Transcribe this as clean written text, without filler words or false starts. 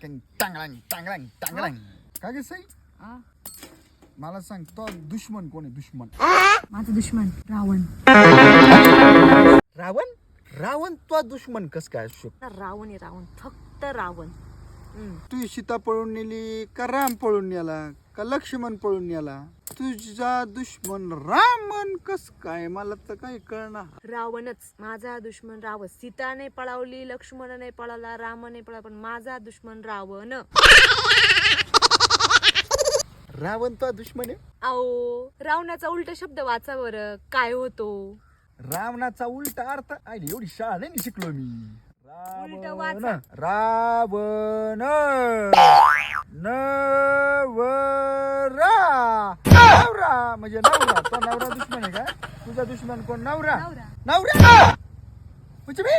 टांगटिंग टांगळंग टांगळंग टांगळंग. काय गे सई, मला सांग तो दुश्मन कोण आहे? दुश्मन माझा दुश्मन रावण. रावण. रावण तो दुश्मन कस काय असू शकतो? रावण आहे रावण, फक्त रावण. तू सीता पळून नेली का राम पळून नेला का लक्ष्मण पळून नेला? तुझा दुश्मन रावण कस काय? मला तर काही कळणार. रावणच माझा दुश्मन. रावण सीता नाही पळावली, लक्ष्मण नाही पळाला, राम नाही पळाला, पण माझा दुश्मन रावण. रावण तो दुश्मन आहे. आओ, रावणाचा उलट शब्द वाचा बरं, काय होतो? रावणाचा उलटा अर्थ आयडी एवढी शाळा नाही शिकलो मी. उलट रावण वाचा. रावण नवरा. नवरा म्हणजे नवरा. तो नवरा दुश्मन आहे का? तुझा दुश्मन कोण? नवरा. नवरा. नवरा म्हणजे मी.